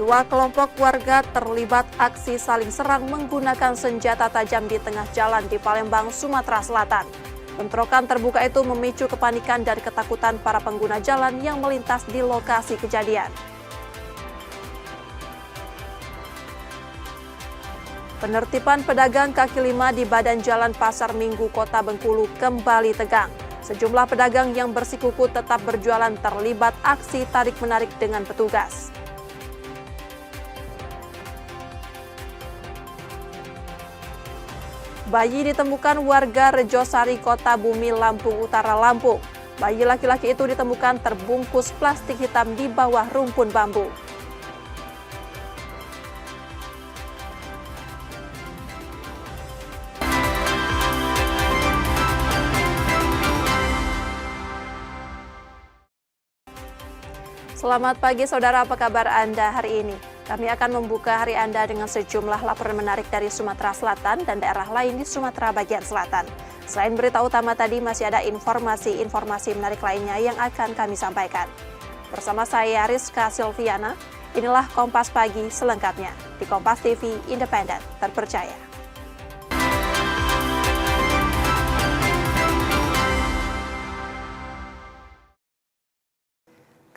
Dua kelompok warga terlibat aksi saling serang menggunakan senjata tajam di tengah jalan di Palembang, Sumatera Selatan. Bentrokan terbuka itu memicu kepanikan dan ketakutan para pengguna jalan yang melintas di lokasi kejadian. Penertiban pedagang kaki lima di badan jalan Pasar Minggu, Kota Bengkulu kembali tegang. Sejumlah pedagang yang bersikukuh tetap berjualan terlibat aksi tarik-menarik dengan petugas. Bayi ditemukan warga Rejosari, Kota Bumi, Lampung Utara, Lampung. Bayi laki-laki itu ditemukan terbungkus plastik hitam di bawah rumpun bambu. Selamat pagi saudara, apa kabar Anda hari ini? Kami akan membuka hari Anda dengan sejumlah laporan menarik dari Sumatera Selatan dan daerah lain di Sumatera bagian selatan. Selain berita utama tadi, masih ada informasi menarik lainnya yang akan kami sampaikan. Bersama saya Rizka Silviana, inilah Kompas Pagi selengkapnya di Kompas TV Independen Terpercaya.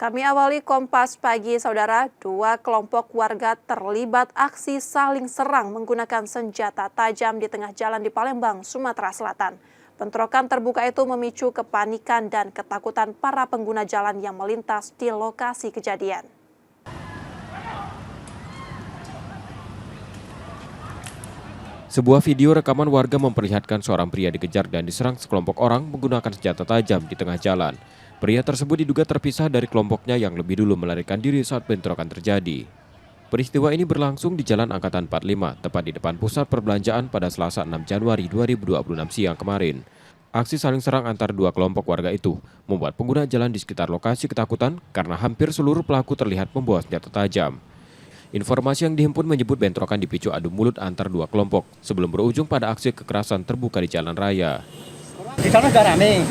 Kami awali Kompas Pagi, saudara. Dua kelompok warga terlibat aksi saling serang menggunakan senjata tajam di tengah jalan di Palembang, Sumatera Selatan. Bentrokan terbuka itu memicu kepanikan dan ketakutan para pengguna jalan yang melintas di lokasi kejadian. Sebuah video rekaman warga memperlihatkan seorang pria dikejar dan diserang sekelompok orang menggunakan senjata tajam di tengah jalan. Pria tersebut diduga terpisah dari kelompoknya yang lebih dulu melarikan diri saat bentrokan terjadi. Peristiwa ini berlangsung di Jalan Angkatan 45, tepat di depan pusat perbelanjaan pada Selasa 6 Januari 2026 siang kemarin. Aksi saling serang antar dua kelompok warga itu membuat pengguna jalan di sekitar lokasi ketakutan karena hampir seluruh pelaku terlihat membawa senjata tajam. Informasi yang dihimpun menyebut bentrokan dipicu adu mulut antar dua kelompok sebelum berujung pada aksi kekerasan terbuka di jalan raya. Di sana sudah rame.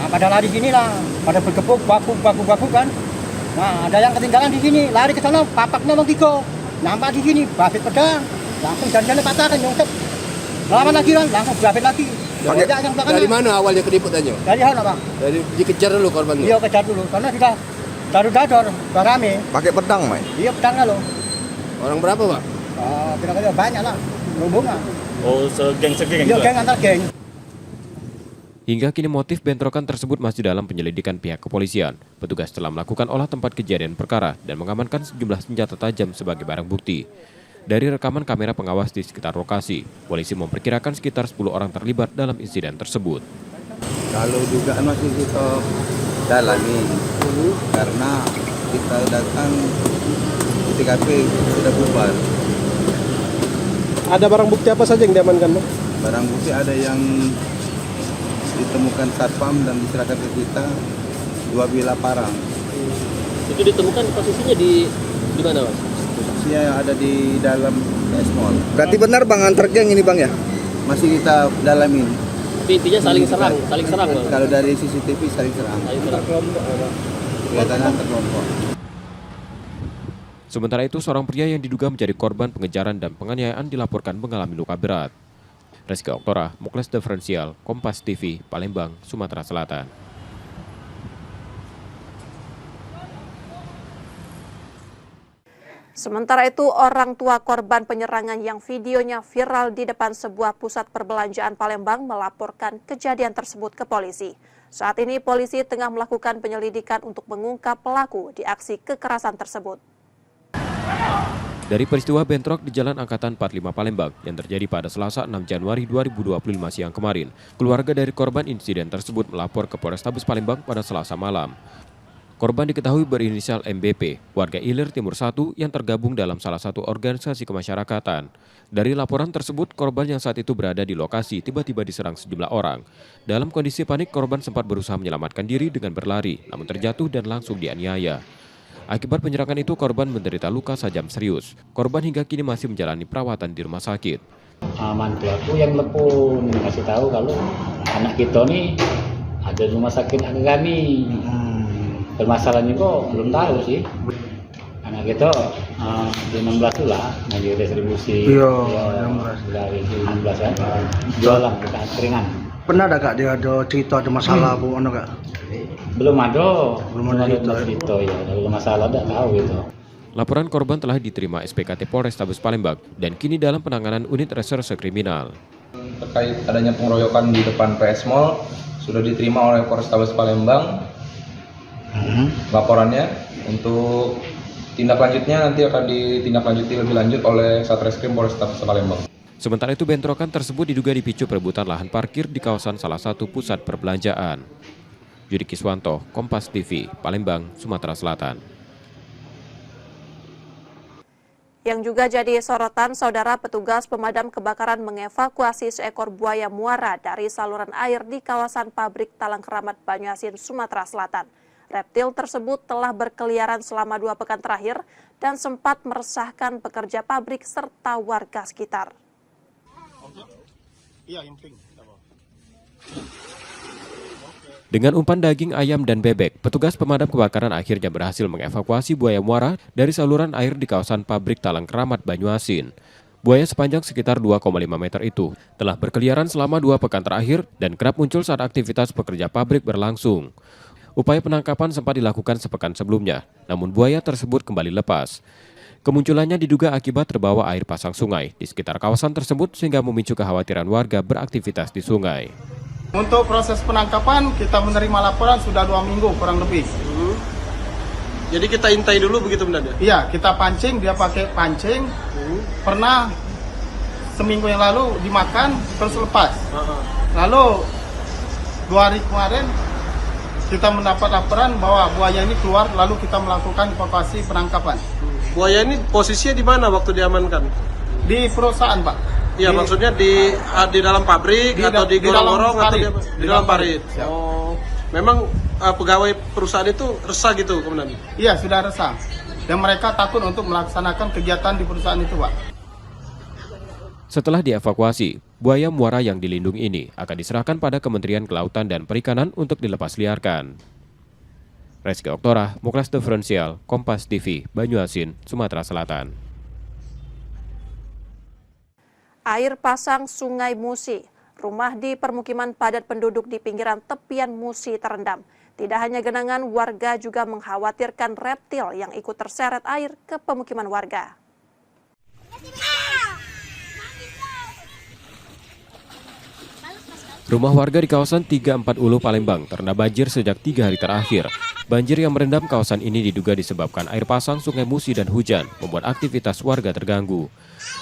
Nah, pada lari sini lah, pada bergebuk, baku kan. Nah, ada yang ketinggalan di sini, lari ke sana, papaknya mau tigo. Nampak di sini, babit pedang, langsung janjiannya patahkan, nyungsep. Lawan lagi kan, langsung babit lagi. Dari mana awalnya keributannya? Dari sana, Bang. Dari dikejar dulu korban. Iya, kejar dulu, karena sudah dador, sudah rame. Pakai pedang, Mai? Iya, pedangnya loh. Orang berapa, Pak? Kira-kira banyak lah, rombongan. Oh, segeng Iya, geng antar geng. Hingga kini motif bentrokan tersebut masih dalam penyelidikan pihak kepolisian. Petugas telah melakukan olah tempat kejadian perkara dan mengamankan sejumlah senjata tajam sebagai barang bukti. Dari rekaman kamera pengawas di sekitar lokasi, polisi memperkirakan sekitar 10 orang terlibat dalam insiden tersebut. Kalau dugaan masih kita dalami, karena kita datang di TKP sudah bubar. Ada barang bukti apa saja yang diamankan, Bang? Barang bukti ada yang ditemukan satpam dan diserahkan ke kita 2 bilah parang. Itu ditemukan posisinya di mana, Mas? Posisinya ada di dalam PS Mall. Berarti benar Bang antar geng ini Bang ya? Masih kita dalamin. Tapi intinya saling serang, Bang. Kalau dari CCTV saling serang. Kelihatannya terkelompok. Sementara itu, seorang pria yang diduga menjadi korban pengejaran dan penganiayaan dilaporkan mengalami luka berat. Rizka Oktora, Muklas Diferensial, Kompas TV, Palembang, Sumatera Selatan. Sementara itu, orang tua korban penyerangan yang videonya viral di depan sebuah pusat perbelanjaan Palembang melaporkan kejadian tersebut ke polisi. Saat ini, polisi tengah melakukan penyelidikan untuk mengungkap pelaku di aksi kekerasan tersebut. Dari peristiwa bentrok di Jalan Angkatan 45 Palembang yang terjadi pada Selasa 6 Januari 2025 siang kemarin, keluarga dari korban insiden tersebut melapor ke Polrestabes Palembang pada Selasa malam. Korban diketahui berinisial MBP, warga Ilir Timur 1 yang tergabung dalam salah satu organisasi kemasyarakatan. Dari laporan tersebut, korban yang saat itu berada di lokasi tiba-tiba diserang sejumlah orang. Dalam kondisi panik, korban sempat berusaha menyelamatkan diri dengan berlari, namun terjatuh dan langsung dianiaya. Akibat penyerangan itu, korban menderita luka sajam serius. Korban hingga kini masih menjalani perawatan di rumah sakit. Mantu aku yang telepon ngasih tahu kalau anak kita nih ada rumah sakit kami. Permasalahannya kok belum tahu sih. Anak gitu di 16 tu lah lagi distribusi. Iya, Ya, 16. dari 16 kan. Jualan kita keringan. Pernah ada kak dia ada cerita ada masalah bu, ono kak? Belum ada cerita, cerita ya. Kalau masalah tak tahu gitu. Laporan korban telah diterima SPKT Polrestabes Palembang dan kini dalam penanganan unit reserse kriminal. Terkait adanya pengeroyokan di depan PS Mall sudah diterima oleh Polrestabes Palembang laporannya. Untuk tindak lanjutnya nanti akan ditindaklanjuti lebih lanjut oleh Satreskrim Polrestabes Palembang. Sementara itu bentrokan tersebut diduga dipicu perebutan lahan parkir di kawasan salah satu pusat perbelanjaan. Yudi Kiswanto, Kompas TV, Palembang, Sumatera Selatan. Yang juga jadi sorotan, saudara, petugas pemadam kebakaran mengevakuasi seekor buaya muara dari saluran air di kawasan pabrik Talang Keramat, Banyuasin, Sumatera Selatan. Reptil tersebut telah berkeliaran selama 2 pekan terakhir dan sempat meresahkan pekerja pabrik serta warga sekitar. Dengan umpan daging ayam dan bebek, petugas pemadam kebakaran akhirnya berhasil mengevakuasi buaya muara dari saluran air di kawasan pabrik Talang Keramat, Banyuasin. Buaya sepanjang sekitar 2,5 meter itu telah berkeliaran selama 2 pekan terakhir dan kerap muncul saat aktivitas pekerja pabrik berlangsung. Upaya penangkapan sempat dilakukan sepekan sebelumnya, namun buaya tersebut kembali lepas. Kemunculannya diduga akibat terbawa air pasang sungai di sekitar kawasan tersebut sehingga memicu kekhawatiran warga beraktivitas di sungai. Untuk proses penangkapan kita menerima laporan sudah 2 minggu kurang lebih. Jadi kita intai dulu begitu benar ya? Iya, kita pancing, dia pakai pancing. Pernah seminggu yang lalu dimakan terus lepas. Lalu 2 hari kemarin kita mendapat laporan bahwa buaya ini keluar, lalu kita melakukan evakuasi penangkapan. Buaya ini posisinya di mana waktu diamankan? Di perusahaan, Pak. Iya, maksudnya di dalam pabrik atau di gorong-gorong atau di dalam parit. Oh, memang pegawai perusahaan itu resah gitu, Komandan? Iya, sudah resah. Dan mereka takut untuk melaksanakan kegiatan di perusahaan itu, Pak. Setelah dievakuasi, buaya muara yang dilindungi ini akan diserahkan pada Kementerian Kelautan dan Perikanan untuk dilepas liarkan. Reski Oktora, Muklas Diferensial, Kompas TV, Banyuasin, Sumatera Selatan. Air pasang Sungai Musi, rumah di permukiman padat penduduk di pinggiran tepian Musi terendam. Tidak hanya genangan, warga juga mengkhawatirkan reptil yang ikut terseret air ke pemukiman warga. Rumah warga di kawasan 34 Ulu Palembang terendam banjir sejak 3 hari terakhir. Banjir yang merendam kawasan ini diduga disebabkan air pasang Sungai Musi dan hujan, membuat aktivitas warga terganggu.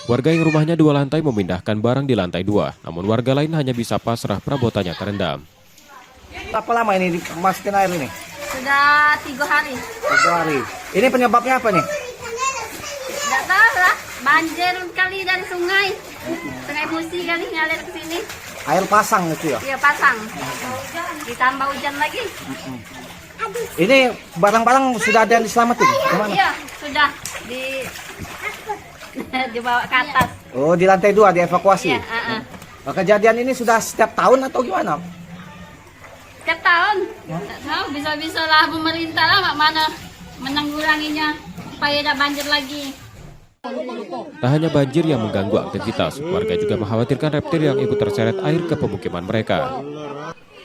Warga yang rumahnya 2 lantai memindahkan barang di lantai 2, namun warga lain hanya bisa pasrah perabotannya terendam. Berapa lama ini dimasukin air ini? Sudah 3 hari. 3 hari. Ini penyebabnya apa nih? Tidak tahu lah, banjir kali dari sungai. Sungai Musi kali ngalir ke sini. Air pasang itu ya? Iya, pasang. Ditambah hujan lagi. Ini barang-barang sudah ada yang diselamatin? Kemana? Iya, sudah dibawa ke atas. Oh, di lantai 2 dievakuasi? Iya, Kejadian ini sudah setiap tahun atau gimana? Setiap tahun. Tidak tahu, bisa-bisa lah pemerintah lah mana menanggulanginya supaya tidak banjir lagi. Tak hanya banjir yang mengganggu aktivitas, warga juga mengkhawatirkan reptil yang ikut terseret air ke pemukiman mereka.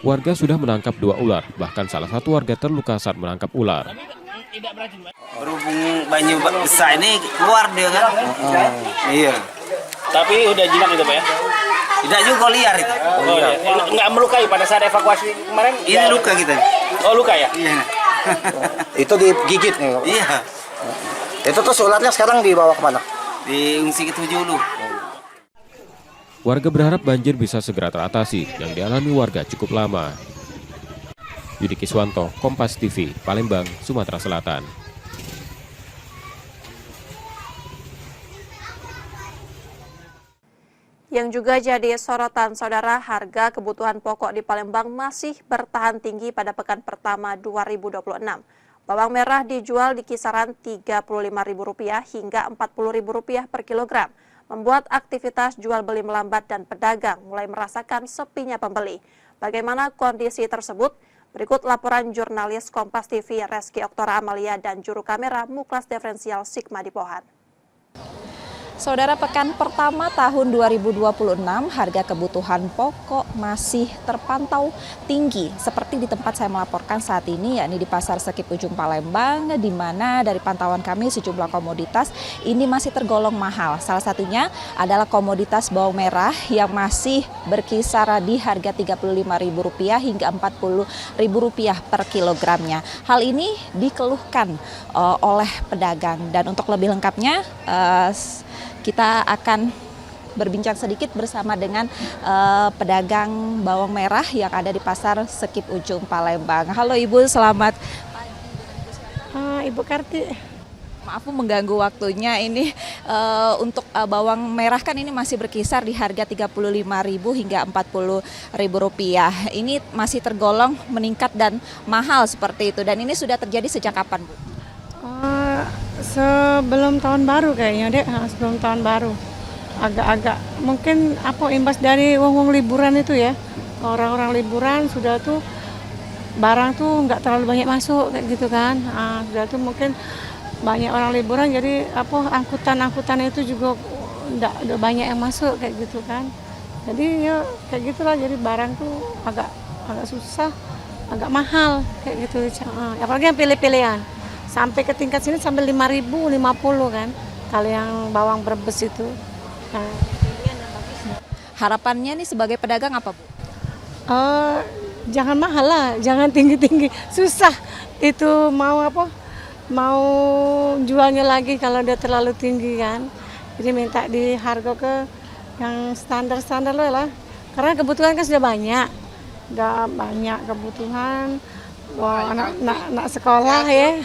Warga sudah menangkap 2 ular, bahkan salah satu warga terluka saat menangkap ular. Berhubung banyu besar ini keluar dia kan? Iya. Tapi udah jinak gitu Pak ya? Tidak juga liar itu. Oh, iya. Nggak melukai pada saat evakuasi kemarin? Ini luka kita. Oh, luka ya? Iya. Itu digigit nih? Iya. Itu tuh ularnya sekarang dibawa kemana? Diungsi ke 7 Ulu. Warga berharap banjir bisa segera teratasi, yang dialami warga cukup lama. Yudi Kiswanto, Kompas TV, Palembang, Sumatera Selatan. Yang juga jadi sorotan, saudara, harga kebutuhan pokok di Palembang masih bertahan tinggi pada pekan pertama 2026. Bawang merah dijual di kisaran Rp35.000 hingga Rp40.000 per kilogram, membuat aktivitas jual beli melambat dan pedagang mulai merasakan sepinya pembeli. Bagaimana kondisi tersebut? Berikut laporan jurnalis Kompas TV Reski Oktora Amalia dan juru kamera Muklas Diferensial Sigma di Pohan. Saudara, pekan pertama tahun 2026 harga kebutuhan pokok masih terpantau tinggi seperti di tempat saya melaporkan saat ini, yakni di Pasar Sekip Ujung Palembang, di mana dari pantauan kami sejumlah komoditas ini masih tergolong mahal. Salah satunya adalah komoditas bawang merah yang masih berkisar di harga Rp35.000 hingga Rp40.000 per kilogramnya. Hal ini dikeluhkan oleh pedagang, dan untuk lebih lengkapnya kita akan berbincang sedikit bersama dengan pedagang bawang merah yang ada di Pasar Sekip Ujung Palembang. Halo Ibu, selamat pagi. Ibu Karti. Maaf mengganggu waktunya ini. Untuk bawang merah kan ini masih berkisar di harga Rp35.000 hingga Rp40.000. Ini masih tergolong meningkat dan mahal seperti itu. Dan ini sudah terjadi sejak kapan, Bu? Sebelum tahun baru kayaknya, Dek. Sebelum tahun baru. Agak-agak mungkin imbas dari wong-wong liburan itu ya. Orang-orang liburan sudah tuh barang tuh nggak terlalu banyak masuk kayak gitu kan. Sudah tuh mungkin banyak orang liburan, jadi angkutan itu juga udah banyak yang masuk kayak gitu kan. Jadi ya kayak gitulah, jadi barang tuh agak susah, agak mahal kayak gitu. Apalagi yang pilih-pilihan. Sampai ke tingkat sini sampai Rp5.050 kan, kalau yang bawang Brebes itu. Harapannya nih sebagai pedagang apa, Bu? Jangan mahal lah, jangan tinggi-tinggi, susah itu mau jualnya lagi kalau udah terlalu tinggi kan. Jadi minta di harga ke yang standar-standar lah, karena kebutuhan kan sudah banyak kebutuhan. Wah, anak sekolah ya.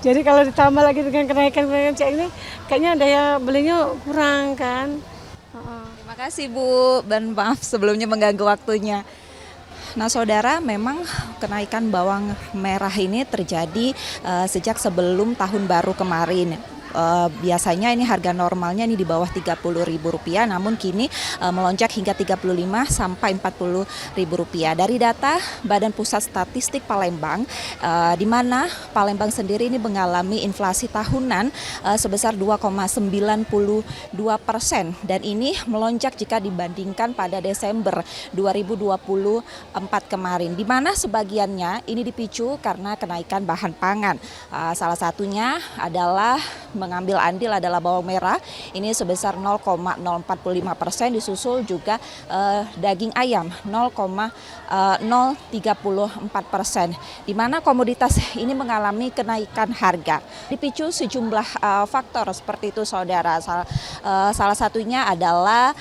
Jadi kalau ditambah lagi dengan kenaikan ini, kayaknya daya belinya kurang kan. Terima kasih Bu, dan maaf sebelumnya mengganggu waktunya. Nah saudara, memang kenaikan bawang merah ini terjadi sejak sebelum tahun baru kemarin. Biasanya ini harga normalnya ini di bawah Rp30.000, namun kini melonjak hingga Rp35 sampai Rp40.000. Dari data Badan Pusat Statistik Palembang, di mana Palembang sendiri ini mengalami inflasi tahunan sebesar 2,92%, dan ini melonjak jika dibandingkan pada Desember 2024 kemarin, di mana sebagiannya ini dipicu karena kenaikan bahan pangan. Salah satunya adalah mengambil andil adalah bawang merah, ini sebesar 0,045%, disusul juga daging ayam 0,034%, di mana komoditas ini mengalami kenaikan harga. Dipicu sejumlah faktor seperti itu saudara. Salah satunya adalah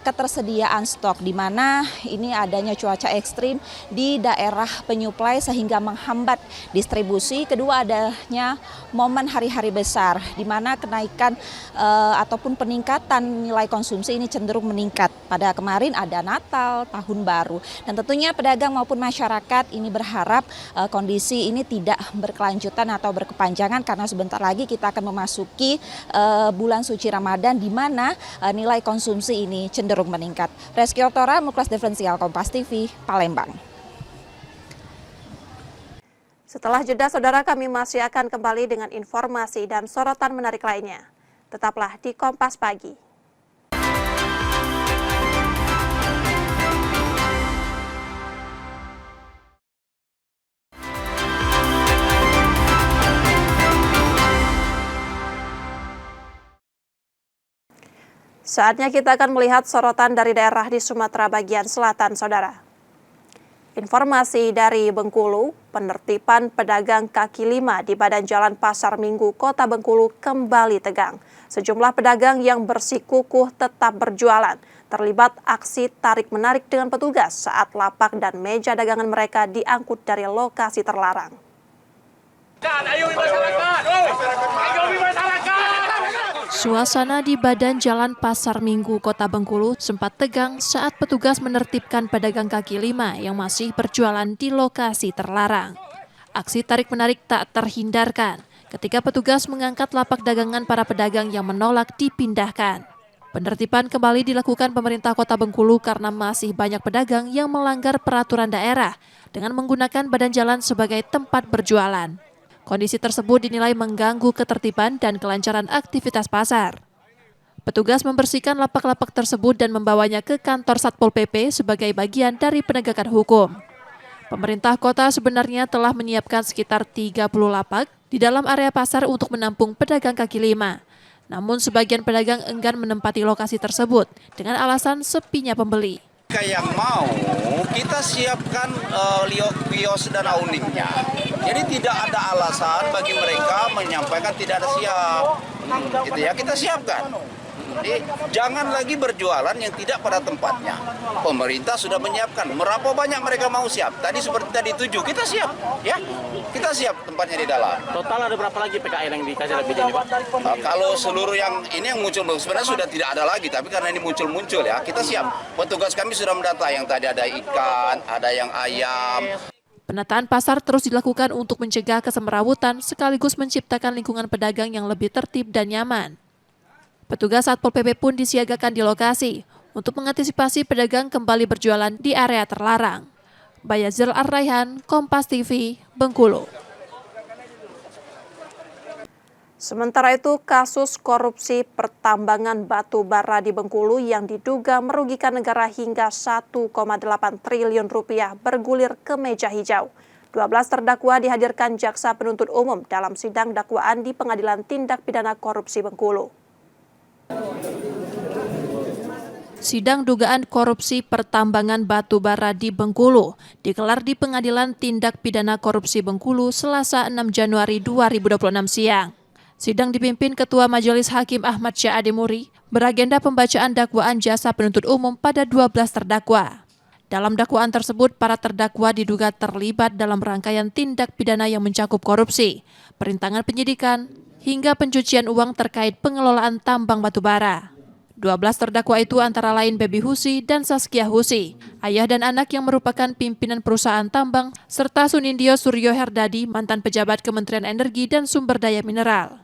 ketersediaan stok, di mana ini adanya cuaca ekstrim di daerah penyuplai sehingga menghambat distribusi. Kedua, adanya momen hari-hari besar, di mana kenaikan ataupun peningkatan nilai konsumsi ini cenderung meningkat. Pada kemarin ada Natal, Tahun Baru, dan tentunya pedagang maupun masyarakat ini berharap kondisi ini tidak berkelanjutan atau berkepanjangan, karena sebentar lagi kita akan memasuki bulan suci Ramadan, di mana nilai konsumsi ini cenderung meningkat. Reski Oktora, Muklas Diferensial, Kompas TV, Palembang. Setelah jeda, saudara, kami masih akan kembali dengan informasi dan sorotan menarik lainnya. Tetaplah di Kompas Pagi. Saatnya kita akan melihat sorotan dari daerah di Sumatera bagian selatan, saudara. Informasi dari Bengkulu, penertiban pedagang kaki lima di badan jalan Pasar Minggu, Kota Bengkulu kembali tegang. Sejumlah pedagang yang bersikukuh tetap berjualan terlibat aksi tarik-menarik dengan petugas saat lapak dan meja dagangan mereka diangkut dari lokasi terlarang. Suasana di badan jalan Pasar Minggu, Kota Bengkulu sempat tegang saat petugas menertibkan pedagang kaki lima yang masih berjualan di lokasi terlarang. Aksi tarik-menarik tak terhindarkan ketika petugas mengangkat lapak dagangan para pedagang yang menolak dipindahkan. Penertiban kembali dilakukan pemerintah Kota Bengkulu karena masih banyak pedagang yang melanggar peraturan daerah dengan menggunakan badan jalan sebagai tempat berjualan. Kondisi tersebut dinilai mengganggu ketertiban dan kelancaran aktivitas pasar. Petugas membersihkan lapak-lapak tersebut dan membawanya ke kantor Satpol PP sebagai bagian dari penegakan hukum. Pemerintah kota sebenarnya telah menyiapkan sekitar 30 lapak di dalam area pasar untuk menampung pedagang kaki lima. Namun sebagian pedagang enggan menempati lokasi tersebut dengan alasan sepinya pembeli. Jika yang mau, kita siapkan kios dan auningnya. Jadi tidak ada alasan bagi mereka menyampaikan tidak ada siap. Gitu ya, kita siapkan. Jadi jangan lagi berjualan yang tidak pada tempatnya. Pemerintah sudah menyiapkan. Berapa banyak mereka mau siap? Tadi seperti tadi 7, kita siap, ya. Kita siap tempatnya di dalam. Total ada berapa lagi PKL yang dikasih lebih ini, Pak? Kalau seluruh yang ini yang muncul sebenarnya sudah tidak ada lagi, tapi karena ini muncul ya, kita siap. Petugas kami sudah mendata yang tadi ada ikan, ada yang ayam. Penataan pasar terus dilakukan untuk mencegah kesemrawutan sekaligus menciptakan lingkungan pedagang yang lebih tertib dan nyaman. Petugas Satpol PP pun disiagakan di lokasi untuk mengantisipasi pedagang kembali berjualan di area terlarang. Bayazil Ar-Raihan, Kompas TV, Bengkulu. Sementara itu, kasus korupsi pertambangan batu bara di Bengkulu yang diduga merugikan negara hingga 1,8 triliun rupiah bergulir ke meja hijau. 12 terdakwa dihadirkan Jaksa Penuntut Umum dalam sidang dakwaan di Pengadilan Tindak Pidana Korupsi Bengkulu. Sidang dugaan korupsi pertambangan batu bara di Bengkulu digelar di Pengadilan Tindak Pidana Korupsi Bengkulu Selasa 6 Januari 2026 siang. Sidang dipimpin Ketua Majelis Hakim Ahmad Syahade Muri, beragenda pembacaan dakwaan Jaksa Penuntut Umum pada 12 terdakwa. Dalam dakwaan tersebut, para terdakwa diduga terlibat dalam rangkaian tindak pidana yang mencakup korupsi, perintangan penyidikan, hingga pencucian uang terkait pengelolaan tambang batu bara. 12 terdakwa itu antara lain Baby Husi dan Saskia Husi, ayah dan anak yang merupakan pimpinan perusahaan tambang, serta Sunindyo Suryo Herdadi, mantan pejabat Kementerian Energi dan Sumber Daya Mineral.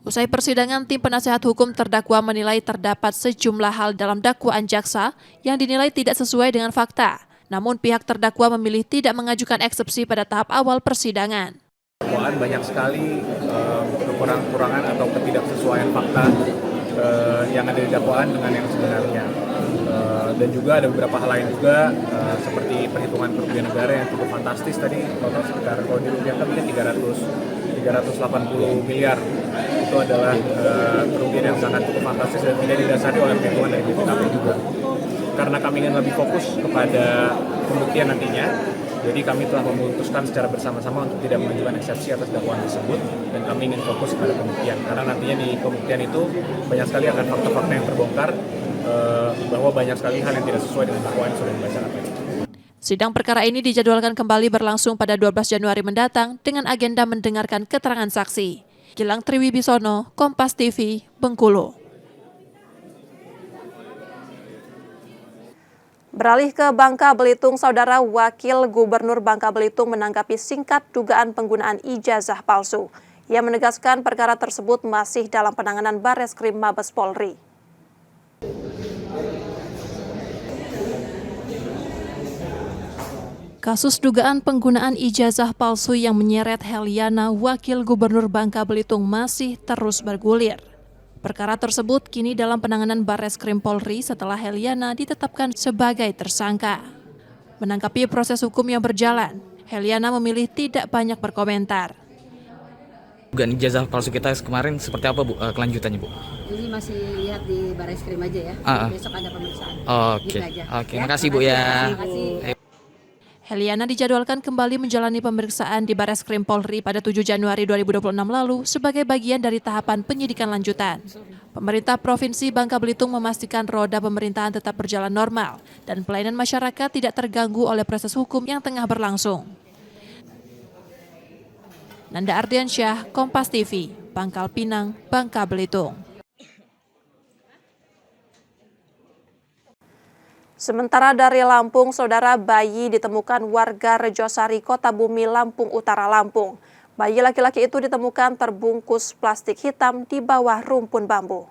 Usai persidangan, tim penasehat hukum terdakwa menilai terdapat sejumlah hal dalam dakwaan jaksa yang dinilai tidak sesuai dengan fakta. Namun pihak terdakwa memilih tidak mengajukan eksepsi pada tahap awal persidangan. Dakwaan banyak sekali kekurangan atau ketidaksesuaian fakta yang ada di dakwaan dengan yang sebenarnya. Dan juga ada beberapa hal lain juga seperti perhitungan kerugian negara yang cukup fantastis tadi, total sekitar kalau dirugikan mungkin 380 miliar. Itu adalah kerugian yang sangat cukup fantastis dan tidak didasari oleh perhitungan dari BPKP juga. Karena kami ingin lebih fokus kepada pembuktian nantinya, jadi kami telah memutuskan secara bersama-sama untuk tidak mengajukan eksepsi atas dakwaan tersebut dan kami ingin fokus pada pembuktian. Karena nantinya di pembuktian itu banyak sekali akan fakta-fakta yang terbongkar bahwa banyak sekali hal yang tidak sesuai dengan dakwaan yang sudah dibacakan tadi. Sidang perkara ini dijadwalkan kembali berlangsung pada 12 Januari mendatang dengan agenda mendengarkan keterangan saksi. Gilang Triwibisono, Kompas TV, Bengkulu. Beralih ke Bangka Belitung, Saudara, Wakil Gubernur Bangka Belitung menanggapi singkat dugaan penggunaan ijazah palsu. Ia menegaskan perkara tersebut masih dalam penanganan Bareskrim Mabes Polri. Kasus dugaan penggunaan ijazah palsu yang menyeret Heliana, Wakil Gubernur Bangka Belitung, masih terus bergulir. Perkara tersebut kini dalam penanganan Bareskrim Polri setelah Heliana ditetapkan sebagai tersangka. Menanggapi proses hukum yang berjalan, Heliana memilih tidak banyak berkomentar. Dugaan ijazah palsu kita kemarin seperti apa, Bu, kelanjutannya, Bu? Jadi masih lihat di Bareskrim aja ya. Besok ada pemeriksaan. Oke. Oke, makasih Bu ya. Makasih. Heliana dijadwalkan kembali menjalani pemeriksaan di Bareskrim Polri pada 7 Januari 2026 lalu sebagai bagian dari tahapan penyidikan lanjutan. Pemerintah Provinsi Bangka Belitung memastikan roda pemerintahan tetap berjalan normal dan pelayanan masyarakat tidak terganggu oleh proses hukum yang tengah berlangsung. Nanda Ardiansyah, Kompas TV, Pangkal Pinang, Bangka Belitung. Sementara dari Lampung, Saudara, bayi ditemukan warga Rejosari, Kota Bumi, Lampung Utara, Lampung. Bayi laki-laki itu ditemukan terbungkus plastik hitam di bawah rumpun bambu.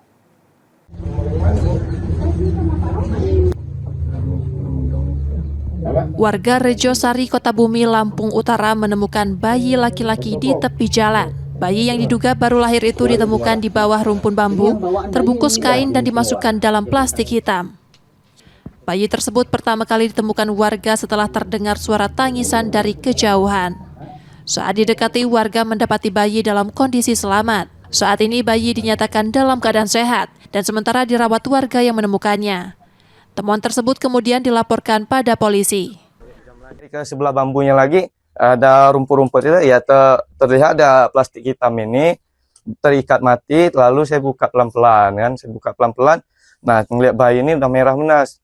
Warga Rejosari, Kota Bumi, Lampung Utara menemukan bayi laki-laki di tepi jalan. Bayi yang diduga baru lahir itu ditemukan di bawah rumpun bambu, terbungkus kain dan dimasukkan dalam plastik hitam. Bayi tersebut pertama kali ditemukan warga setelah terdengar suara tangisan dari kejauhan. Saat didekati, warga mendapati bayi dalam kondisi selamat. Saat ini bayi dinyatakan dalam keadaan sehat dan sementara dirawat warga yang menemukannya. Temuan tersebut kemudian dilaporkan pada polisi. Ke sebelah bambunya lagi ada rumput-rumput itu, ya terlihat ada plastik hitam ini terikat mati. Lalu saya buka pelan-pelan Nah, ngeliat bayi ini udah merah menas.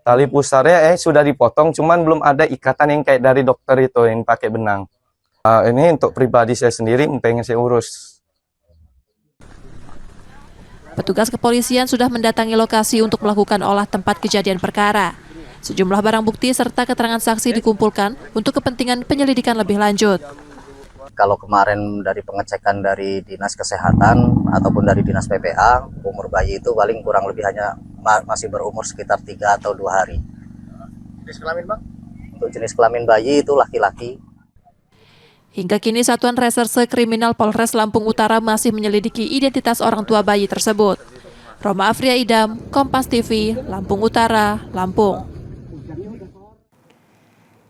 Tali pusarnya sudah dipotong, cuman belum ada ikatan yang kayak dari dokter itu yang pakai benang. Ini untuk pribadi saya sendiri, pengen saya urus. Petugas kepolisian sudah mendatangi lokasi untuk melakukan olah tempat kejadian perkara. Sejumlah barang bukti serta keterangan saksi dikumpulkan untuk kepentingan penyelidikan lebih lanjut. Kalau kemarin dari pengecekan dari Dinas Kesehatan ataupun dari Dinas PPA, umur bayi itu paling kurang lebih hanya masih berumur sekitar 3 atau 2 hari. Jenis kelamin, Bang? Untuk jenis kelamin bayi itu laki-laki. Hingga kini Satuan Reserse Kriminal Polres Lampung Utara masih menyelidiki identitas orang tua bayi tersebut. Roma Afria Idam, Kompas TV, Lampung Utara, Lampung.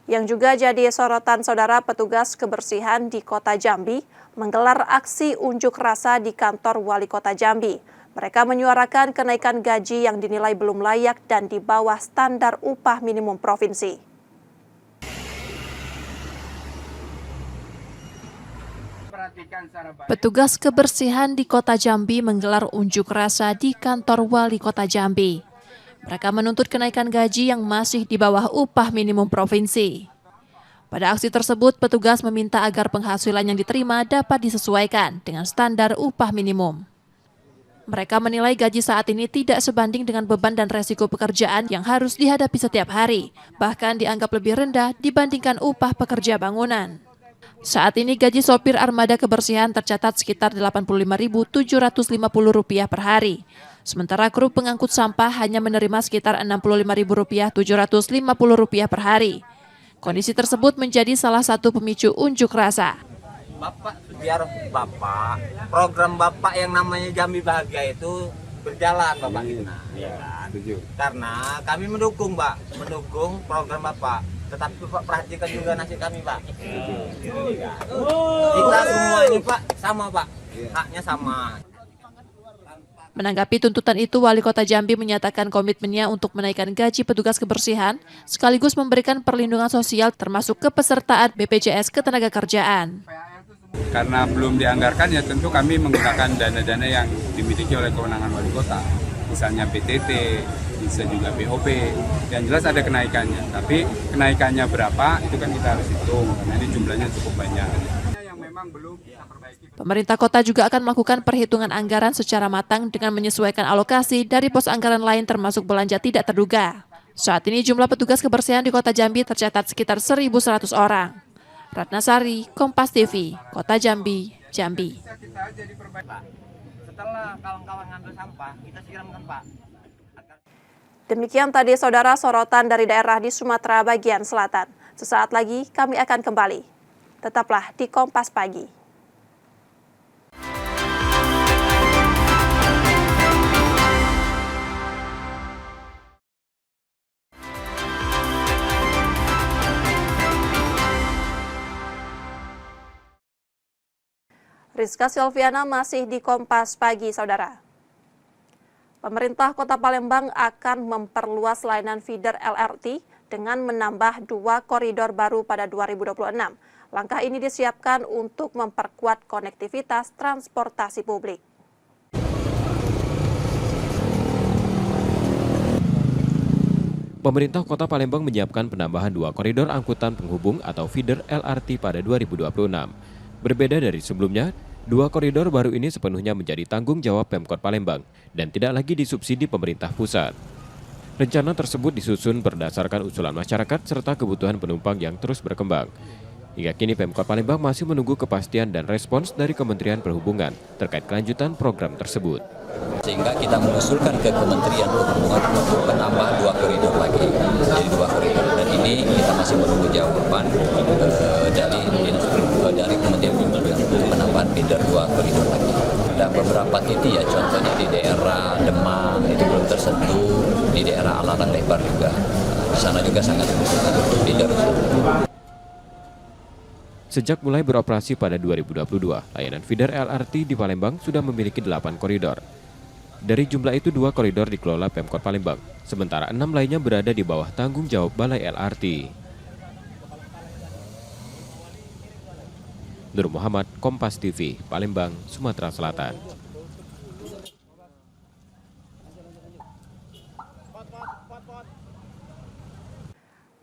Yang juga jadi sorotan saudara, petugas kebersihan di Kota Jambi menggelar aksi unjuk rasa di kantor Wali Kota Jambi. Mereka menyuarakan kenaikan gaji yang dinilai belum layak dan di bawah standar upah minimum provinsi. Petugas kebersihan di Kota Jambi menggelar unjuk rasa di kantor Wali Kota Jambi. Mereka menuntut kenaikan gaji yang masih di bawah upah minimum provinsi. Pada aksi tersebut, petugas meminta agar penghasilan yang diterima dapat disesuaikan dengan standar upah minimum. Mereka menilai gaji saat ini tidak sebanding dengan beban dan resiko pekerjaan yang harus dihadapi setiap hari, bahkan dianggap lebih rendah dibandingkan upah pekerja bangunan. Saat ini gaji sopir armada kebersihan tercatat sekitar Rp85.750 per hari. Sementara kru pengangkut sampah hanya menerima sekitar Rp65.750 per hari. Kondisi tersebut menjadi salah satu pemicu unjuk rasa. Bapak, biar Bapak, program Bapak yang namanya Jambi Bahagia itu berjalan, Bapak. Ya kan? Karena kami mendukung, Pak, mendukung program Bapak. Tetapi Bapak perhatikan juga nasib kami, Pak. Kita semua ini, Pak, sama, Pak. Haknya sama. Menanggapi tuntutan itu, Wali Kota Jambi menyatakan komitmennya untuk menaikkan gaji petugas kebersihan, sekaligus memberikan perlindungan sosial termasuk kepesertaan BPJS Ketenagakerjaan. Karena belum dianggarkan, ya tentu kami menggunakan dana-dana yang dimiliki oleh kewenangan Wali Kota. Misalnya PTT, bisa juga BOP, yang jelas ada kenaikannya. Tapi kenaikannya berapa, itu kan kita harus hitung, karena ini jumlahnya cukup banyak. Pemerintah kota juga akan melakukan perhitungan anggaran secara matang dengan menyesuaikan alokasi dari pos anggaran lain termasuk belanja tidak terduga. Saat ini jumlah petugas kebersihan di Kota Jambi tercatat sekitar 1.100 orang. Ratnasari, Kompas TV, Kota Jambi, Jambi. Setelah kawan-kawan ngambil sampah, kita siramkan, Pak. Demikian tadi saudara sorotan dari daerah di Sumatera bagian selatan. Sesaat lagi kami akan kembali. Tetaplah di Kompas Pagi. Rizka Silviana masih di Kompas Pagi, saudara. Pemerintah Kota Palembang akan memperluas layanan feeder LRT dengan menambah 2 koridor baru pada 2026. Langkah ini disiapkan untuk memperkuat konektivitas transportasi publik. Pemerintah Kota Palembang menyiapkan penambahan 2 koridor angkutan penghubung atau feeder LRT pada 2026. Berbeda dari sebelumnya, 2 koridor baru ini sepenuhnya menjadi tanggung jawab Pemkot Palembang dan tidak lagi disubsidi pemerintah pusat. Rencana tersebut disusun berdasarkan usulan masyarakat serta kebutuhan penumpang yang terus berkembang. Hingga kini Pemkot Palembang masih menunggu kepastian dan respons dari Kementerian Perhubungan terkait kelanjutan program tersebut. Sehingga kita mengusulkan ke Kementerian Perhubungan untuk menambah 2 koridor lagi, jadi 2 koridor. Dan ini kita masih menunggu jawaban dari Kementerian Perhubungan untuk menambah feeder 2 koridor lagi. Dan beberapa titik ya, contohnya di daerah Demang itu belum tersentuh, di daerah Alaran Lebar juga. Di sana juga sangat membutuhkan feeder. Sejak mulai beroperasi pada 2022, layanan feeder LRT di Palembang sudah memiliki 8 koridor. Dari jumlah itu 2 koridor dikelola Pemkot Palembang, sementara 6 lainnya berada di bawah tanggung jawab Balai LRT. Nur Muhammad, Kompas TV, Palembang, Sumatera Selatan.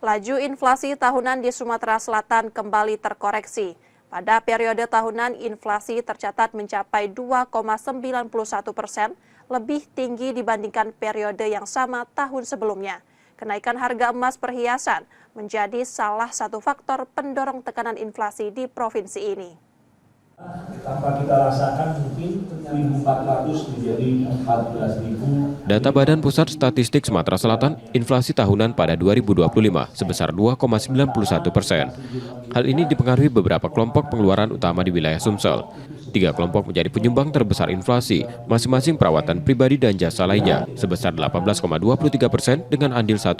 Laju inflasi tahunan di Sumatera Selatan kembali terkoreksi. Pada periode tahunan, inflasi tercatat mencapai 2,91%, lebih tinggi dibandingkan periode yang sama tahun sebelumnya. Kenaikan harga emas perhiasan menjadi salah satu faktor pendorong tekanan inflasi di provinsi ini. Tanpa kita rasakan mungkin 1.400 menjadi 14.000. Data Badan Pusat Statistik Sumatera Selatan, inflasi tahunan pada 2025 sebesar 2,91%. Hal ini dipengaruhi beberapa kelompok pengeluaran utama di wilayah Sumsel. 3 kelompok menjadi penyumbang terbesar inflasi, masing-masing perawatan pribadi dan jasa lainnya, sebesar 18,23% dengan andil 1,39%.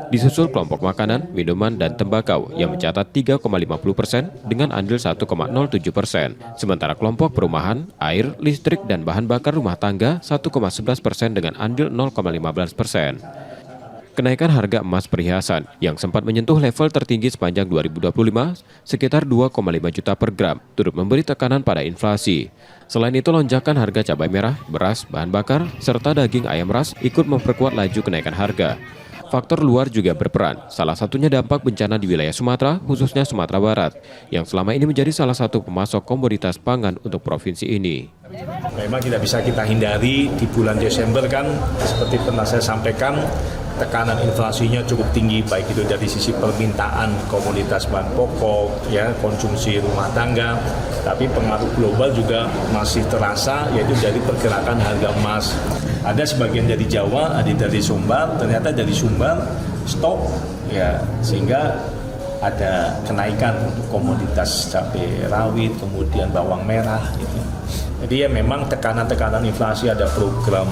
Disusul kelompok makanan, minuman, dan tembakau yang mencatat 3,50% dengan andil 1,07%. Sementara kelompok perumahan, air, listrik, dan bahan bakar rumah tangga 1,11% dengan andil 0,15%. Kenaikan harga emas perhiasan yang sempat menyentuh level tertinggi sepanjang 2025 sekitar 2,5 juta per gram turut memberi tekanan pada inflasi. Selain itu, lonjakan harga cabai merah, beras, bahan bakar, serta daging ayam ras ikut memperkuat laju kenaikan harga. Faktor luar juga berperan, salah satunya dampak bencana di wilayah Sumatera, khususnya Sumatera Barat, yang selama ini menjadi salah satu pemasok komoditas pangan untuk provinsi ini. Memang tidak bisa kita hindari di bulan Desember kan, seperti pernah saya sampaikan, tekanan inflasinya cukup tinggi, baik itu dari sisi permintaan komoditas bahan pokok, ya, konsumsi rumah tangga, tapi pengaruh global juga masih terasa, yaitu dari pergerakan harga emas. Ada sebagian dari Jawa, ada dari Sumbar, ternyata dari Sumbar stop, ya, sehingga ada kenaikan untuk komoditas cabai rawit, kemudian bawang merah, gitu. Jadi ya memang tekanan-tekanan inflasi, ada program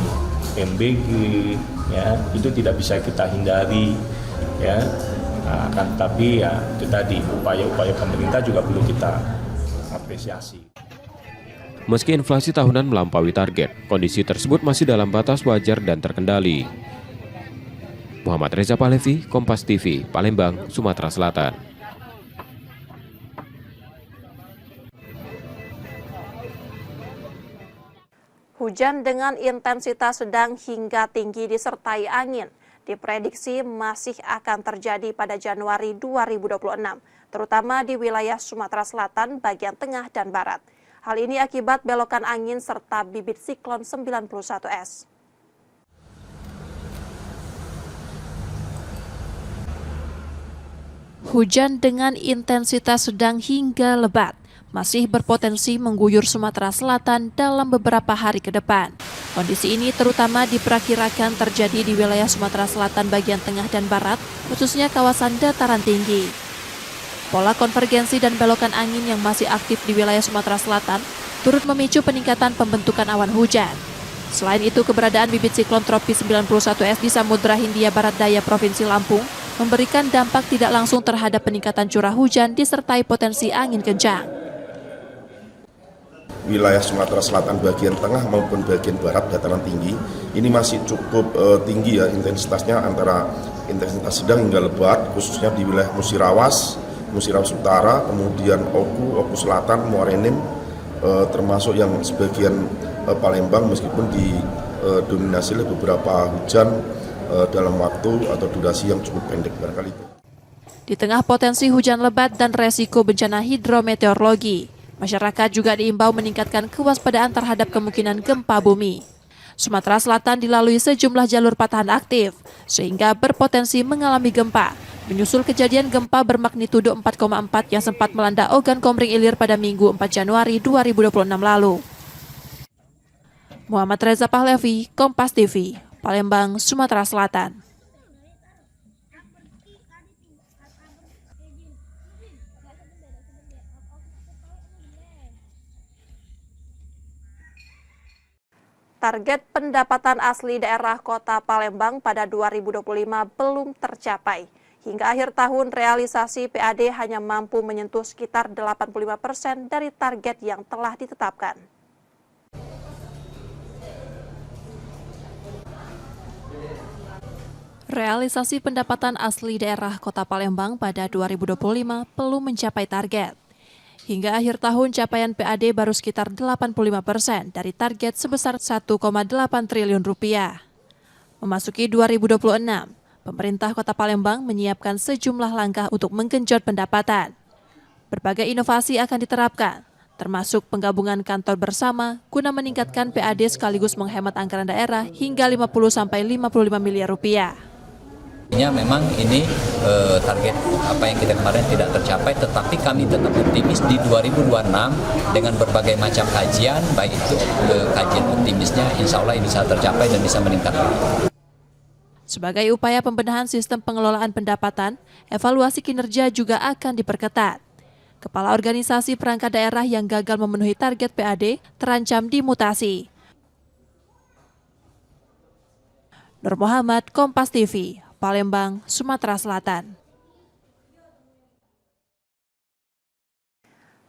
MBG, ya, itu tidak bisa kita hindari, ya. Nah, kan, tapi ya itu tadi upaya-upaya pemerintah juga perlu kita apresiasi. Meski inflasi tahunan melampaui target, kondisi tersebut masih dalam batas wajar dan terkendali. Muhammad Reza Pahlevi, Kompas TV, Palembang, Sumatera Selatan. Hujan dengan intensitas sedang hingga tinggi disertai angin diprediksi masih akan terjadi pada Januari 2026, terutama di wilayah Sumatera Selatan, bagian tengah dan barat. Hal ini akibat belokan angin serta bibit siklon 91S. Hujan dengan intensitas sedang hingga lebat masih berpotensi mengguyur Sumatera Selatan dalam beberapa hari ke depan. Kondisi ini terutama diperkirakan terjadi di wilayah Sumatera Selatan bagian tengah dan barat, khususnya kawasan dataran tinggi. Pola konvergensi dan belokan angin yang masih aktif di wilayah Sumatera Selatan turut memicu peningkatan pembentukan awan hujan. Selain itu, keberadaan bibit siklon tropis 91S di Samudra Hindia Barat Daya Provinsi Lampung memberikan dampak tidak langsung terhadap peningkatan curah hujan disertai potensi angin kencang. Wilayah Sumatera Selatan bagian tengah maupun bagian barat dataran tinggi ini masih cukup tinggi ya intensitasnya, antara intensitas sedang hingga lebat, khususnya di wilayah Musirawas Utara, kemudian Oku Selatan, Muara Enim, termasuk yang sebagian Palembang meskipun didominasi oleh beberapa hujan dalam waktu atau durasi yang cukup pendek barangkali. Di tengah potensi hujan lebat dan resiko bencana hidrometeorologi, masyarakat juga diimbau meningkatkan kewaspadaan terhadap kemungkinan gempa bumi. Sumatera Selatan dilalui sejumlah jalur patahan aktif, sehingga berpotensi mengalami gempa, menyusul kejadian gempa bermagnitudo 4,4 yang sempat melanda Ogan Komering Ilir pada Minggu 4 Januari 2026 lalu. Muhammad Reza Pahlavi, Kompas TV, Palembang, Sumatera Selatan. Target pendapatan asli daerah Kota Palembang pada 2025 belum tercapai. Hingga akhir tahun, realisasi PAD hanya mampu menyentuh sekitar 85% dari target yang telah ditetapkan. Realisasi pendapatan asli daerah Kota Palembang pada 2025 belum mencapai target. Hingga akhir tahun, capaian PAD baru sekitar 85% dari target sebesar 1,8 triliun rupiah. Memasuki 2026, pemerintah Kota Palembang menyiapkan sejumlah langkah untuk menggenjot pendapatan. Berbagai inovasi akan diterapkan, termasuk penggabungan kantor bersama guna meningkatkan PAD sekaligus menghemat anggaran daerah hingga 50-55 miliar rupiah. Memang ini target apa yang kita kemarin tidak tercapai, tetapi kami tetap optimis di 2026 dengan berbagai macam kajian, baik itu kajian optimisnya, insya Allah ini bisa tercapai dan bisa meningkat. Sebagai upaya pembenahan sistem pengelolaan pendapatan, evaluasi kinerja juga akan diperketat. Kepala organisasi perangkat daerah yang gagal memenuhi target PAD terancam dimutasi. Nur Muhammad, Kompas TV, Palembang, Sumatera Selatan.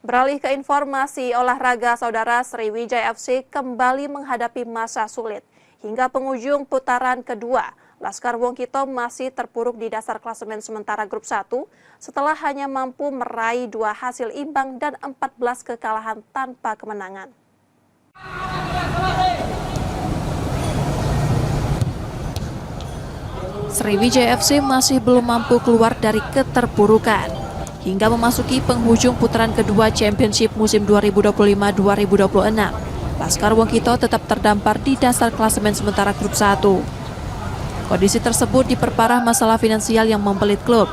Beralih ke informasi olahraga, Saudara, Sriwijaya FC kembali menghadapi masa sulit. Hingga penghujung putaran kedua, Laskar Wongkito masih terpuruk di dasar klasemen sementara grup 1 setelah hanya mampu meraih 2 hasil imbang dan 14 kekalahan tanpa kemenangan. Sriwijaya FC masih belum mampu keluar dari keterpurukan. Hingga memasuki penghujung putaran kedua Championship musim 2025-2026, Laskar Wongkito tetap terdampar di dasar klasemen sementara grup 1. Kondisi tersebut diperparah masalah finansial yang membelit klub.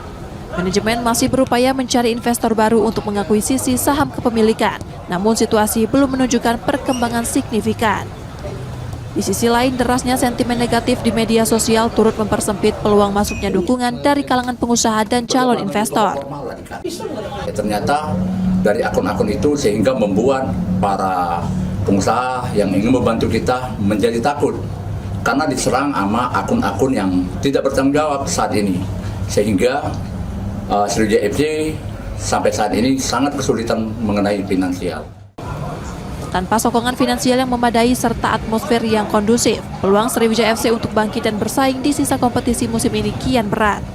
Manajemen masih berupaya mencari investor baru untuk mengakuisisi saham kepemilikan, namun situasi belum menunjukkan perkembangan signifikan. Di sisi lain, derasnya sentimen negatif di media sosial turut mempersempit peluang masuknya dukungan dari kalangan pengusaha dan calon investor. Ternyata dari akun-akun itu sehingga membuat para pengusaha yang ingin membantu kita menjadi takut karena diserang sama akun-akun yang tidak bertanggung jawab saat ini, sehingga Sriwijaya FC sampai saat ini sangat kesulitan mengenai finansial. Tanpa sokongan finansial yang memadai serta atmosfer yang kondusif, peluang Sriwijaya FC untuk bangkit dan bersaing di sisa kompetisi musim ini kian berat.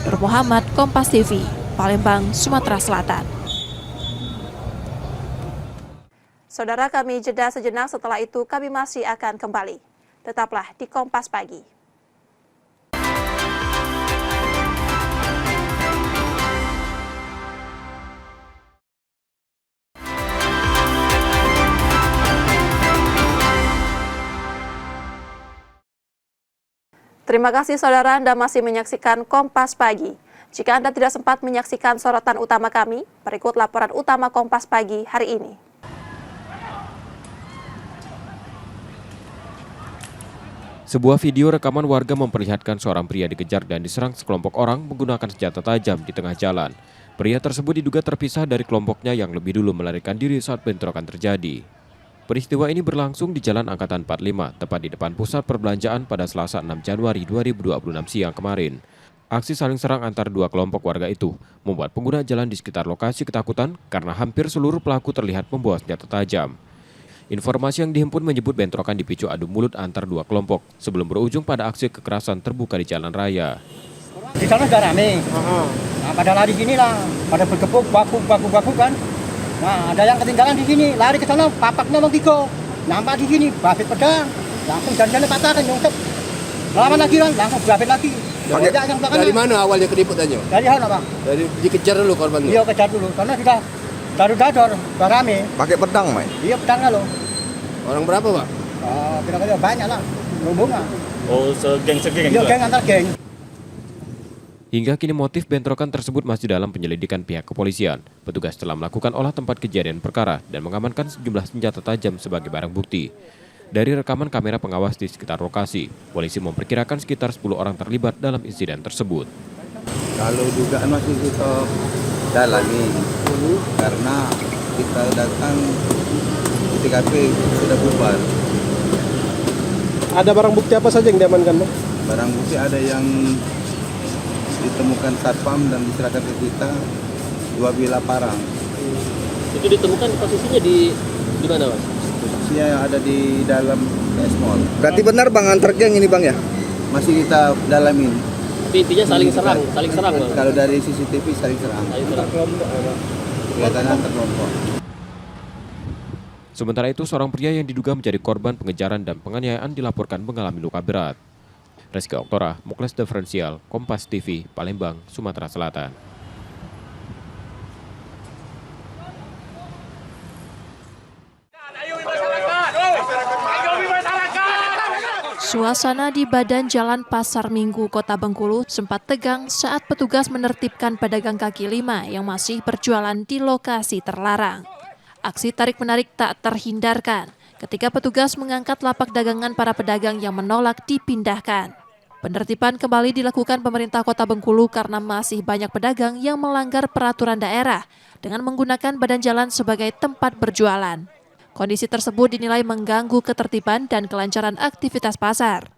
Nur Muhammad, Kompas TV, Palembang, Sumatera Selatan. Saudara, kami jeda sejenak, setelah itu kami masih akan kembali. Tetaplah di Kompas Pagi. Terima kasih saudara, Anda masih menyaksikan Kompas Pagi. Jika Anda tidak sempat menyaksikan sorotan utama kami, berikut laporan utama Kompas Pagi hari ini. Sebuah video rekaman warga memperlihatkan seorang pria dikejar dan diserang sekelompok orang menggunakan senjata tajam di tengah jalan. Pria tersebut diduga terpisah dari kelompoknya yang lebih dulu melarikan diri saat bentrokan terjadi. Peristiwa ini berlangsung di Jalan Angkatan 45, tepat di depan pusat perbelanjaan pada Selasa 6 Januari 2026 siang kemarin. Aksi saling serang antar dua kelompok warga itu membuat pengguna jalan di sekitar lokasi ketakutan karena hampir seluruh pelaku terlihat membawa senjata tajam. Informasi yang dihimpun menyebut bentrokan dipicu adu mulut antar dua kelompok sebelum berujung pada aksi kekerasan terbuka di jalan raya. Di sana sudah rame. Nah, pada lari sini lah, pada bergebuk, baku kan. Nah, ada yang ketinggalan di sini, lari ke sana, papaknya mau tigo. Nampak di sini, babit pedang, langsung jalan-jalan patahkan, nyungkep. Lawan lagi kan, langsung babit lagi. Dari mana awalnya keributannya? Dari mana, Bang? Dari dikejar dulu korban. Iya, kejar dulu, karena sudah dador, sudah rame. Pakai pedang, Mai? Iya, pedangnya loh. Orang berapa, Pak? Kira-kira banyak lah, rombongan. Oh, segeng-segeng gitu? Iya, geng antar geng. Hingga kini motif bentrokan tersebut masih dalam penyelidikan pihak kepolisian. Petugas telah melakukan olah tempat kejadian perkara dan mengamankan sejumlah senjata tajam sebagai barang bukti. Dari rekaman kamera pengawas di sekitar lokasi, polisi memperkirakan sekitar 10 orang terlibat dalam insiden tersebut. Kalau dugaan masih kita dalami, karena kita datang di TKP sudah bubar. Ada barang bukti apa saja yang diamankan, Bang? Barang bukti ada yang ditemukan satpam dan diserahkan ke kita 2 bilah parang. Itu ditemukan posisinya di mana, Mas? Posisinya ada di dalam PS Mall. Berarti benar Bang antar geng ini Bang ya? Masih kita dalamin. Tapi intinya saling serang, Bang. Kalau dari CCTV saling serang. Kelihatan antar kelompok. Sementara itu, seorang pria yang diduga menjadi korban pengejaran dan penganiayaan dilaporkan mengalami luka berat. Rizky Oktora, Muklas Diferensial, Kompas TV, Palembang, Sumatera Selatan. Suasana di badan Jalan Pasar Minggu, Kota Bengkulu sempat tegang saat petugas menertibkan pedagang kaki lima yang masih berjualan di lokasi terlarang. Aksi tarik-menarik tak terhindarkan ketika petugas mengangkat lapak dagangan para pedagang yang menolak dipindahkan. Penertiban kembali dilakukan pemerintah Kota Bengkulu karena masih banyak pedagang yang melanggar peraturan daerah dengan menggunakan badan jalan sebagai tempat berjualan. Kondisi tersebut dinilai mengganggu ketertiban dan kelancaran aktivitas pasar.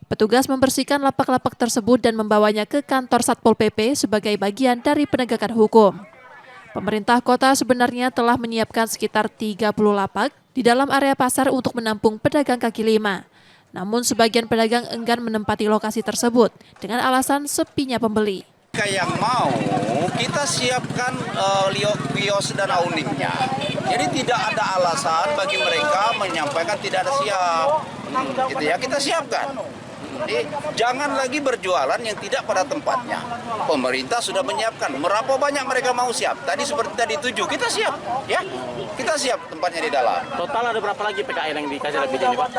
Petugas membersihkan lapak-lapak tersebut dan membawanya ke kantor Satpol PP sebagai bagian dari penegakan hukum. Pemerintah kota sebenarnya telah menyiapkan sekitar 30 lapak di dalam area pasar untuk menampung pedagang kaki lima. Namun sebagian pedagang enggan menempati lokasi tersebut dengan alasan sepinya pembeli. Yang mau kita siapkan kios dan auningnya. Jadi tidak ada alasan bagi mereka menyampaikan tidak ada siap. Gitu ya, kita siapkan. Jadi jangan lagi berjualan yang tidak pada tempatnya. Pemerintah sudah menyiapkan. Berapa banyak mereka mau siap? Tadi seperti tadi 7, kita siap, ya. Kita siap tempatnya di dalam. Total ada berapa lagi PKL yang dikasih lebih ini, Pak?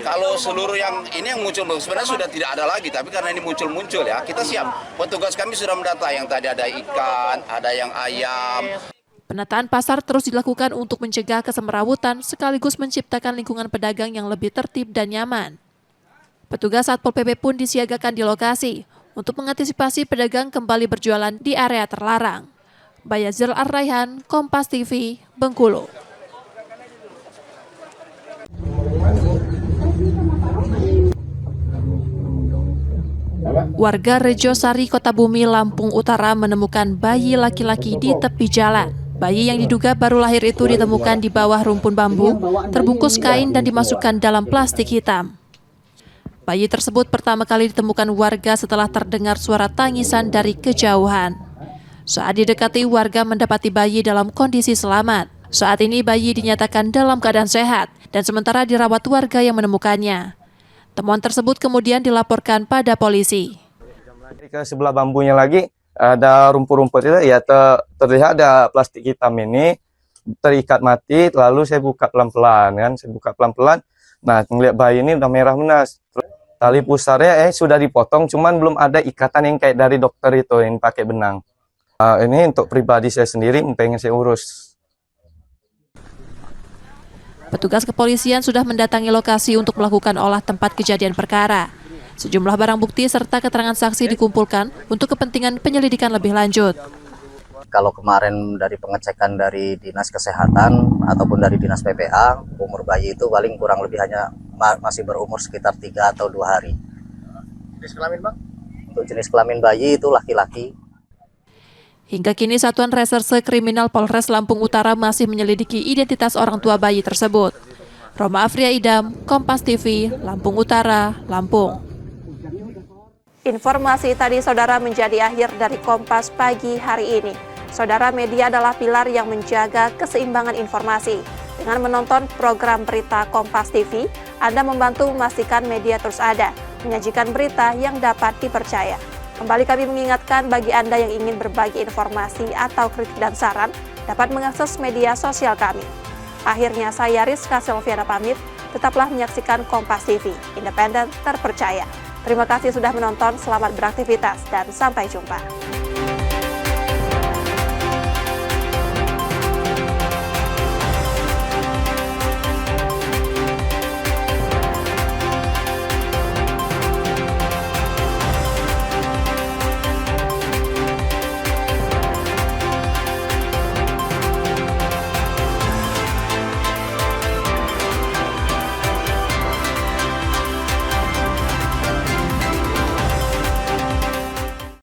Kalau seluruh yang ini yang muncul sebenarnya sudah tidak ada lagi, tapi karena ini muncul ya, kita siap. Petugas kami sudah mendata yang tadi ada ikan, ada yang ayam. Penataan pasar terus dilakukan untuk mencegah kesemrawutan sekaligus menciptakan lingkungan pedagang yang lebih tertib dan nyaman. Petugas Satpol PP pun disiagakan di lokasi untuk mengantisipasi pedagang kembali berjualan di area terlarang. Bayazil Ar-Raihan, Kompas TV, Bengkulu. Warga Rejosari, Kota Bumi, Lampung Utara menemukan bayi laki-laki di tepi jalan. Bayi yang diduga baru lahir itu ditemukan di bawah rumpun bambu, terbungkus kain dan dimasukkan dalam plastik hitam. Bayi tersebut pertama kali ditemukan warga setelah terdengar suara tangisan dari kejauhan. Saat didekati, warga mendapati bayi dalam kondisi selamat. Saat ini bayi dinyatakan dalam keadaan sehat dan sementara dirawat warga yang menemukannya. Temuan tersebut kemudian dilaporkan pada polisi. Ke sebelah bambunya lagi ada rumput-rumput itu ya terlihat ada plastik hitam ini terikat mati, lalu saya buka pelan-pelan. Nah, ngeliat bayi ini udah merah menas. Tali pusarnya sudah dipotong, cuman belum ada ikatan yang kayak dari dokter itu yang pakai benang. Ini untuk pribadi saya sendiri, pengen saya urus. Petugas kepolisian sudah mendatangi lokasi untuk melakukan olah tempat kejadian perkara. Sejumlah barang bukti serta keterangan saksi dikumpulkan untuk kepentingan penyelidikan lebih lanjut. Kalau kemarin dari pengecekan dari Dinas Kesehatan ataupun dari Dinas PPA, umur bayi itu paling kurang lebih hanya masih berumur sekitar 3 atau 2 hari. Jenis kelamin, Bang? Untuk jenis kelamin bayi itu laki-laki. Hingga kini Satuan Reserse Kriminal Polres Lampung Utara masih menyelidiki identitas orang tua bayi tersebut. Roma Afria Idam, Kompas TV, Lampung Utara, Lampung. Informasi tadi saudara menjadi akhir dari Kompas pagi hari ini. Saudara, media adalah pilar yang menjaga keseimbangan informasi. Dengan menonton program berita Kompas TV, Anda membantu memastikan media terus ada, menyajikan berita yang dapat dipercaya. Kembali kami mengingatkan bagi Anda yang ingin berbagi informasi atau kritik dan saran, dapat mengakses media sosial kami. Akhirnya saya Rizka Silviana pamit, tetaplah menyaksikan Kompas TV, independen, terpercaya. Terima kasih sudah menonton, selamat beraktivitas, dan sampai jumpa.